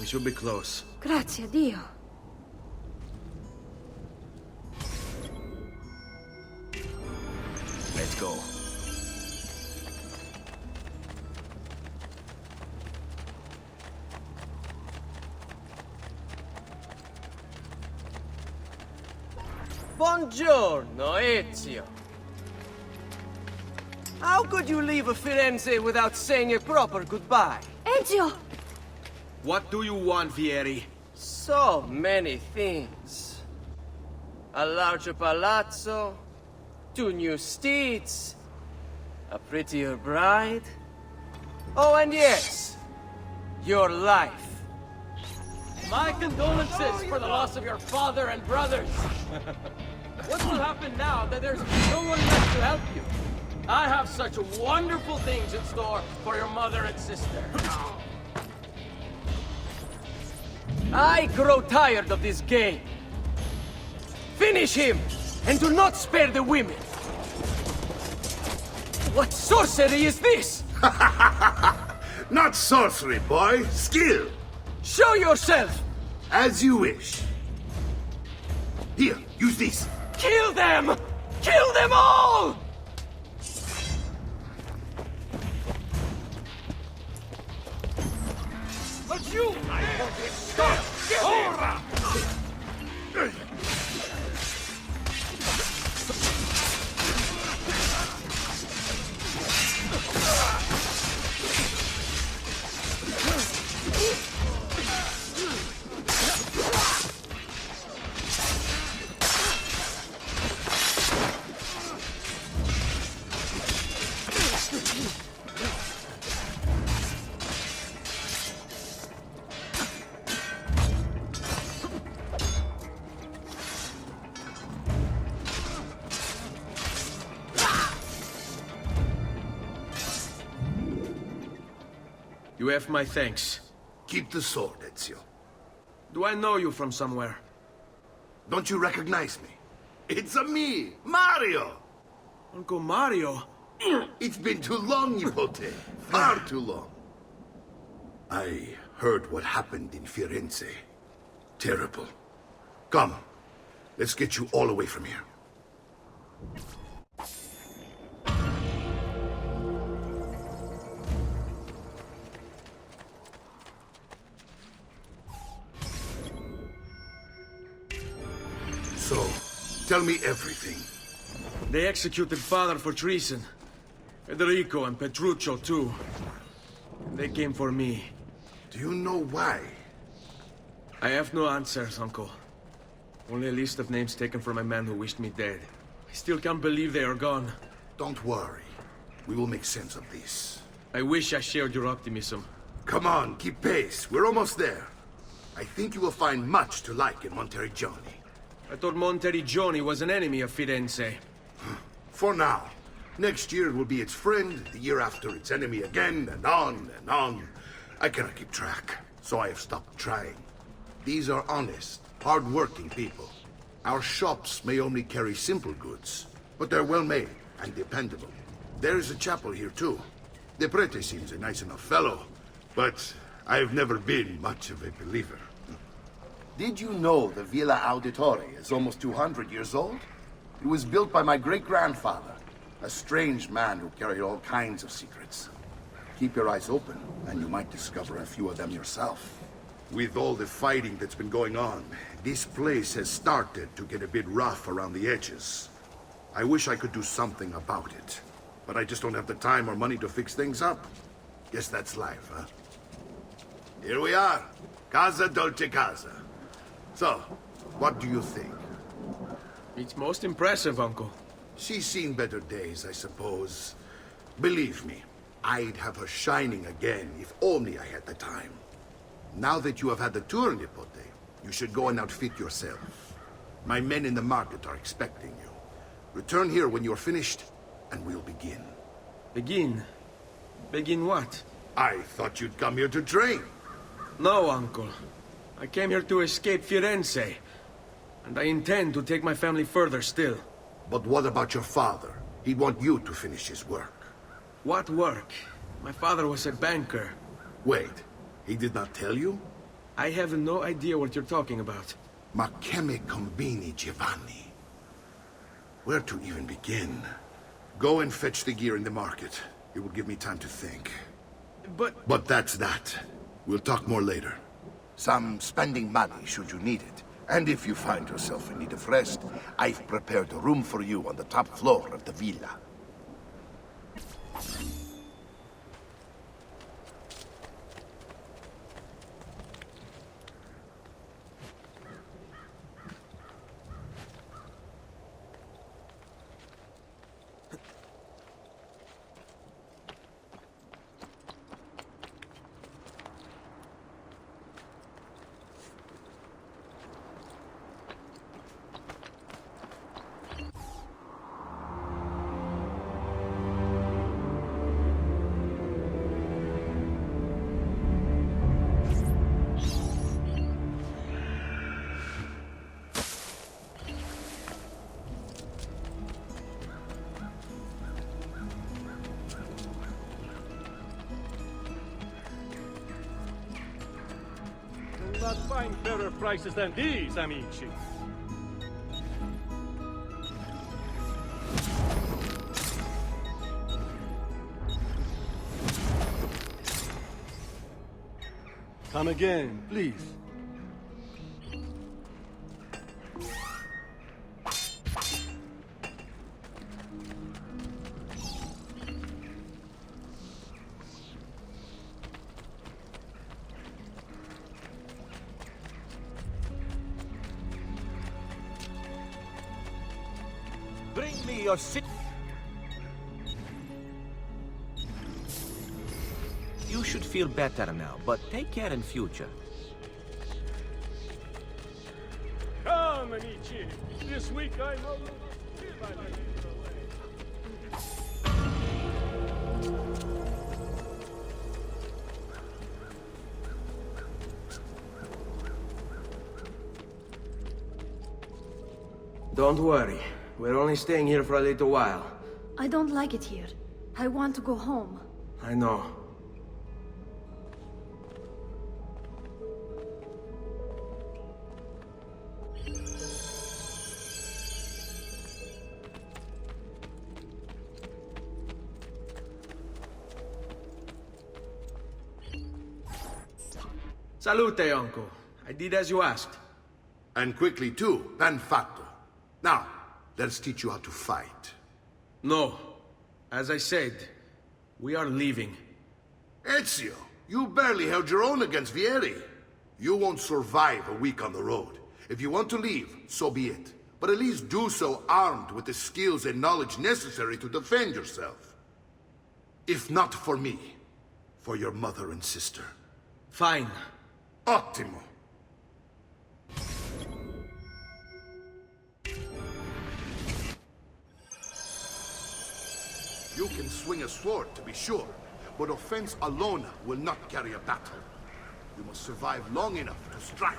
We should be close. Grazie a Dio. Let's go. Buongiorno, Ezio. How could you leave a Firenze without saying a proper goodbye? Ezio! What do you want, Vieri? So many things. A larger palazzo, 2 new steeds, a prettier bride. Oh, and yes, your life. My condolences for the loss of your father and brothers. What will happen now that there's no one left to help you? I have such wonderful things in store for your mother and sister. I grow tired of this game. Finish him, and do not spare the women. What sorcery is this? Not sorcery, boy. Skill. Show yourself! As you wish. Here, use this. Kill them! Kill them all! But you! I won't stop! You have my thanks. Keep the sword, Ezio. Do I know you from somewhere? Don't you recognize me? It's a me, Mario! Uncle Mario? It's been too long, Nipote. Far too long. I heard what happened in Firenze. Terrible. Come, let's get you all away from here. So, tell me everything. They executed father for treason. Federico and Petruccio, too. They came for me. Do you know why? I have no answers, Uncle. Only a list of names taken from a man who wished me dead. I still can't believe they are gone. Don't worry. We will make sense of this. I wish I shared your optimism. Come on, keep pace. We're almost there. I think you will find much to like in Monteriggioni. I thought Monteriggioni was an enemy of Firenze. For now. Next year it will be its friend, the year after its enemy again, and on and on. I cannot keep track, so I have stopped trying. These are honest, hard-working people. Our shops may only carry simple goods, but they're well-made and dependable. There is a chapel here, too. The prete seems a nice enough fellow, but I've never been much of a believer. Did you know the Villa Auditore is almost 200 years old? It was built by my great-grandfather, a strange man who carried all kinds of secrets. Keep your eyes open, and you might discover a few of them yourself. With all the fighting that's been going on, this place has started to get a bit rough around the edges. I wish I could do something about it, but I just don't have the time or money to fix things up. Guess that's life, huh? Here we are. Casa Dolce Casa. So, what do you think? It's most impressive, Uncle. She's seen better days, I suppose. Believe me, I'd have her shining again if only I had the time. Now that you have had the tour, Nipote, you should go and outfit yourself. My men in the market are expecting you. Return here when you're finished, and we'll begin. Begin? Begin what? I thought you'd come here to train. No, Uncle. I came here to escape Firenze. And I intend to take my family further still. But what about your father? He'd want you to finish his work. What work? My father was a banker. Wait, he did not tell you? I have no idea what you're talking about. Ma che me combini, Giovanni? Where to even begin? Go and fetch the gear in the market. It will give me time to think. But that's that. We'll talk more later. Some spending money should you need it. And if you find yourself in need of rest, I've prepared a room for you on the top floor of the villa. Not find better prices than these, amici. Come again, please. Bring me your si- You should feel better now, but take care in future. Come, amici. This week I no longer feel my way. Don't worry. We're only staying here for a little while. I don't like it here. I want to go home. I know. Salute, uncle. I did as you asked. And quickly too, ben fatto. Now, let's teach you how to fight. No. As I said, we are leaving. Ezio, you barely held your own against Vieri. You won't survive a week on the road. If you want to leave, so be it. But at least do so armed with the skills and knowledge necessary to defend yourself. If not for me, for your mother and sister. Fine. Ottimo. You can swing a sword, to be sure, but offense alone will not carry a battle. You must survive long enough to strike.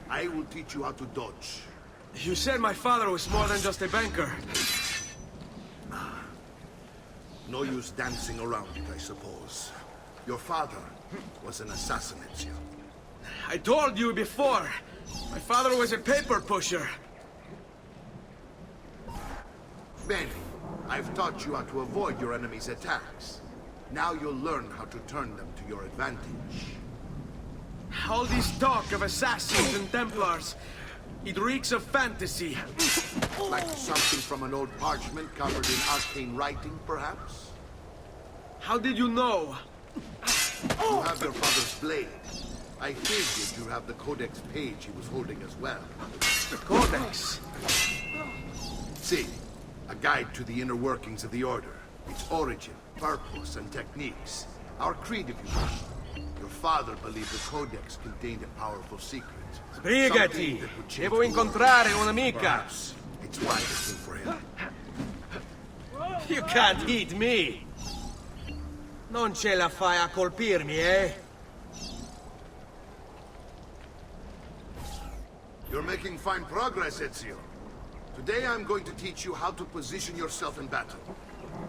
I will teach you how to dodge. You said my father was more than just a banker. No use dancing around it, I suppose. Your father was an assassin, Ezio. I told you before. My father was a paper pusher. Bene, I've taught you how to avoid your enemy's attacks. Now you'll learn how to turn them to your advantage. All this talk of assassins and Templars, it reeks of fantasy. Like something from an old parchment covered in arcane writing, perhaps? How did you know? You have your father's blade. I figured you have the Codex page he was holding as well. The Codex? See, a guide to the inner workings of the Order. Its origin, purpose, and techniques. Our creed, if you will. Your father believed the Codex contained a powerful secret. Sbrigati! Something that would change Devo the incontrare world. un'amica. Perhaps it's why they came for him. You can't eat me! Non ce la fai a colpirmi, eh? You're making fine progress, Ezio. Today I'm going to teach you how to position yourself in battle.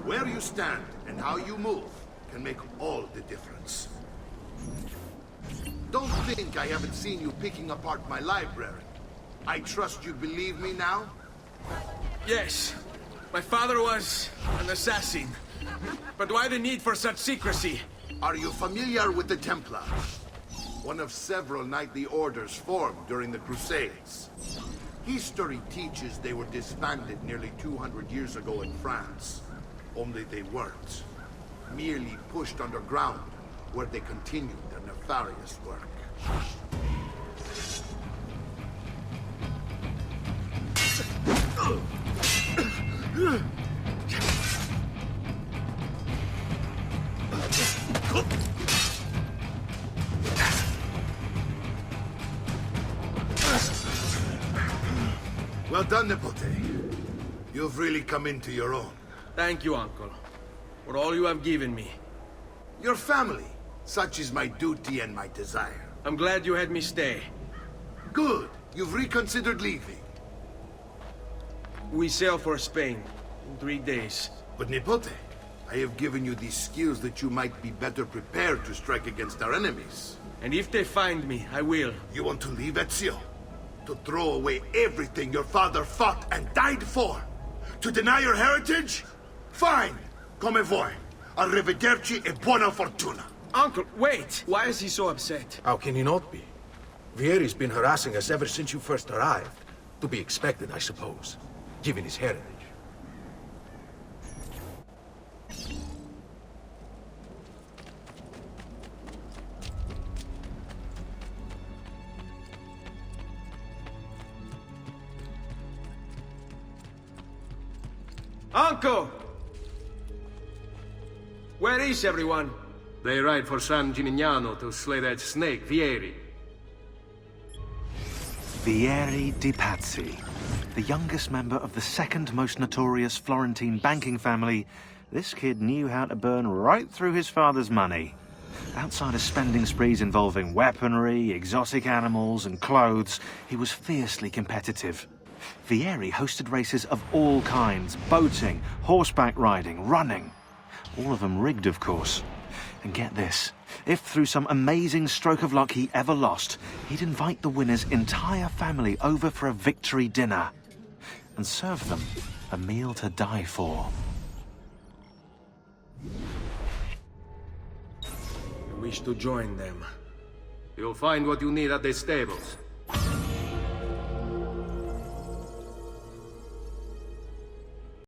Where you stand and how you move can make all the difference. don't think I haven't seen you picking apart my library. I trust you believe me now? Yes. My father was an assassin. But why the need for such secrecy? Are you familiar with the Templars? One of several knightly orders formed during the Crusades. History teaches they were disbanded nearly 200 years ago in France. Only they weren't. Merely pushed underground, where they continued their nefarious work. Well done, Nipote. You've really come into your own. Thank you, Uncle, for all you have given me. Your family. Such is my duty and my desire. I'm glad you had me stay. Good. You've reconsidered leaving. We sail for Spain in 3 days. But Nipote, I have given you these skills that you might be better prepared to strike against our enemies. And if they find me, I will. You want to leave Ezio? To throw away everything your father fought and died for? To deny your heritage? Fine. Come vuoi. Arrivederci e buona fortuna. Uncle, wait! Why is he so upset? How can he not be? Vieri's been harassing us ever since you first arrived. To be expected, I suppose, given his heritage. Uncle! Where is everyone? They ride for San Gimignano to slay that snake, Vieri. Vieri di Pazzi, the youngest member of the second most notorious Florentine banking family, this kid knew how to burn right through his father's money. Outside of spending sprees involving weaponry, exotic animals, and clothes, he was fiercely competitive. Vieri hosted races of all kinds, boating, horseback riding, running. All of them rigged, of course. And get this, if through some amazing stroke of luck he ever lost, he'd invite the winner's entire family over for a victory dinner and serve them a meal to die for. I wish to join them. You'll find what you need at the stables.